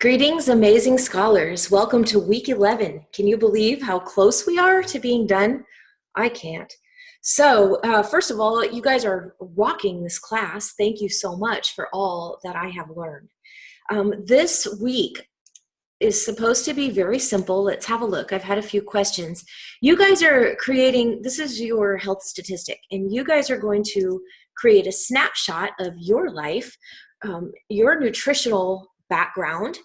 Greetings, amazing scholars. Welcome to week 11. Can you believe how close we are to being done? I can't. So, first of all, you guys are rocking this class. Thank you so much for all that I have learned. This week is supposed to be very simple. Let's have a look. I've had a few questions. You guys are creating, this is your health statistic, and you guys are going to create a snapshot of your life, your nutritional background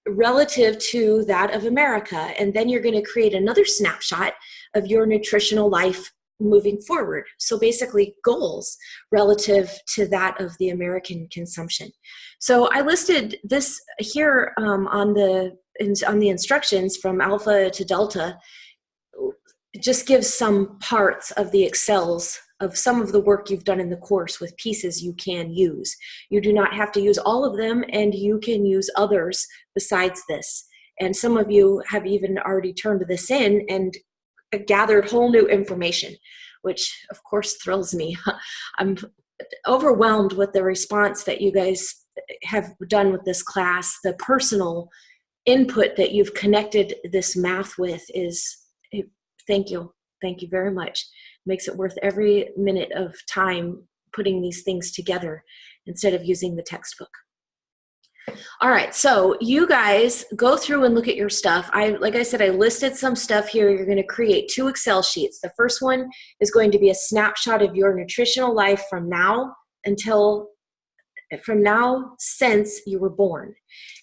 relative to that of America. And then you're going to create another snapshot of your nutritional life moving forward. So basically goals relative to that of the American consumption. So I listed this here on the instructions from Alpha to Delta. Just gives some parts of the Excels of some of the work you've done in the course with pieces you can use. You do not have to use all of them, and you can use others besides this. And some of you have even already turned this in and gathered whole new information, which of course thrills me. I'm overwhelmed with the response that you guys have done with this class. The personal input that you've connected this math with is, thank you. Thank you very much. Makes it worth every minute of time putting these things together instead of using the textbook. All right, so you guys go through and look at your stuff. Like I said, I listed some stuff here. You're going to create 2 Excel sheets. The first one is going to be a snapshot of your nutritional life from now since you were born.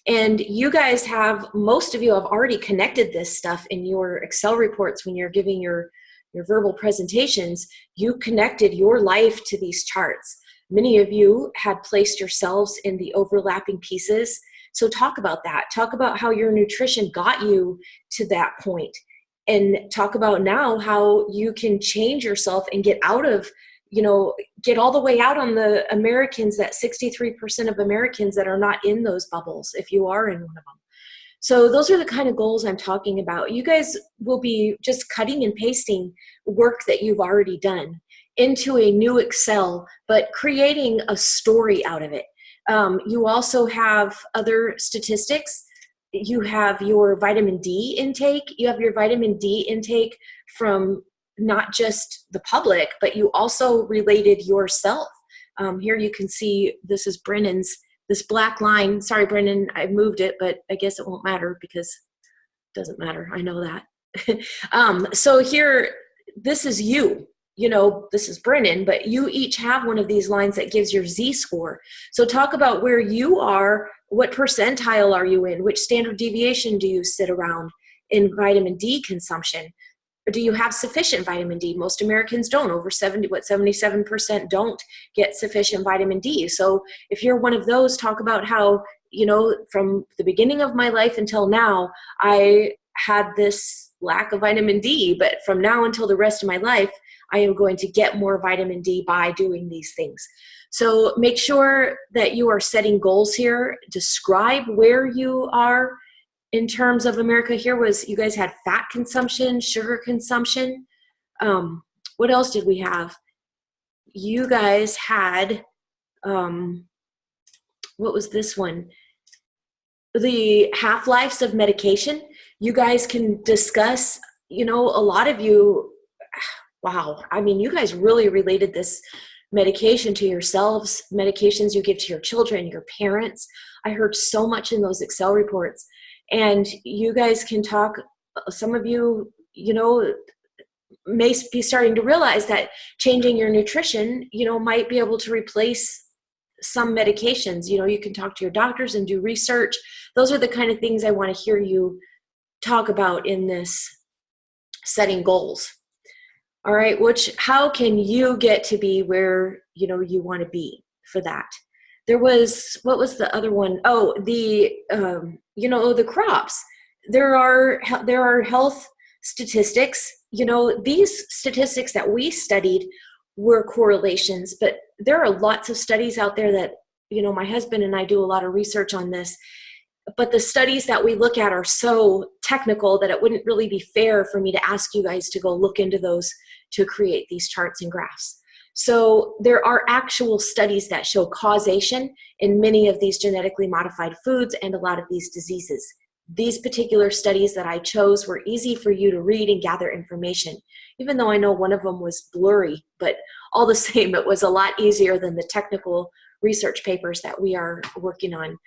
And you guys have, most of you have already connected this stuff in your Excel reports when you're giving your verbal presentations. You connected your life to these charts. Many of you had placed yourselves in the overlapping pieces. So talk about that. Talk about how your nutrition got you to that point. And talk about now how you can change yourself and get out of, get all the way out on the Americans, that 63% of Americans that are not in those bubbles, if you are in one of them. So those are the kind of goals I'm talking about. You guys will be just cutting and pasting work that you've already done into a new Excel, but creating a story out of it. You also have other statistics. You have your vitamin D intake. You have your vitamin D intake from not just the public, but you also related yourself. Here you can see, this is Brennan's, this black line. Sorry, Brennan, I moved it, but I guess it won't matter because it doesn't matter. I know that. So here, this is you. This is Brennan, but you each have one of these lines that gives your Z-score. So talk about where you are, what percentile are you in, which standard deviation do you sit around in vitamin D consumption? Or do you have sufficient vitamin D? Most Americans don't. Over 77% don't get sufficient vitamin D. So if you're one of those, talk about how, from the beginning of my life until now, I had this lack of vitamin D, but from now until the rest of my life, I am going to get more vitamin D by doing these things. So make sure that you are setting goals here. Describe where you are in terms of America. Here was, you guys had fat consumption, sugar consumption. What else did we have? You guys had, what was this one? The half-lives of medication. You guys can discuss, a lot of you, wow, you guys really related this medication to yourselves, medications you give to your children, your parents. I heard so much in those Excel reports. And you guys can talk, some of you, may be starting to realize that changing your nutrition, might be able to replace some medications. You can talk to your doctors and do research. Those are the kind of things I want to hear you talk about in this setting goals. All right, how can you get to be where, you want to be for that? There was, what was the other one? Oh, the, the crops. There are health statistics. These statistics that we studied were correlations, but there are lots of studies out there that, my husband and I do a lot of research on this, but the studies that we look at are so technical that it wouldn't really be fair for me to ask you guys to go look into those to create these charts and graphs. So there are actual studies that show causation in many of these genetically modified foods and a lot of these diseases. These particular studies that I chose were easy for you to read and gather information, even though I know one of them was blurry, but all the same, it was a lot easier than the technical research papers that we are working on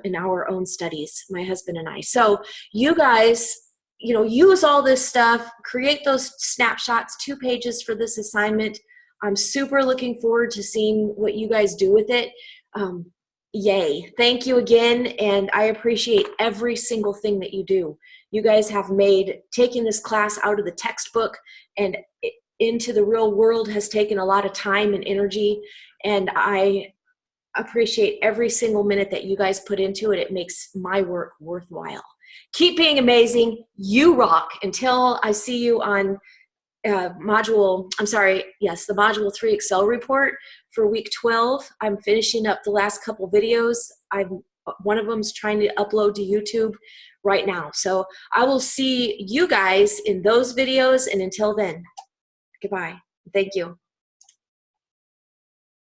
in our own studies, my husband and I. So you guys, you know, use all this stuff, create those snapshots, 2 pages for this assignment. I'm super looking forward to seeing what you guys do with it. Yay. Thank you again, and I appreciate every single thing that you do. You guys have made taking this class out of the textbook and into the real world has taken a lot of time and energy, and I appreciate every single minute that you guys put into it. It makes my work worthwhile. Keep being amazing. You rock. Until I see you on the module 3 Excel report for week 12. I'm finishing up the last couple videos. One of them's trying to upload to YouTube right now. So I will see you guys in those videos, and until then, goodbye. Thank you.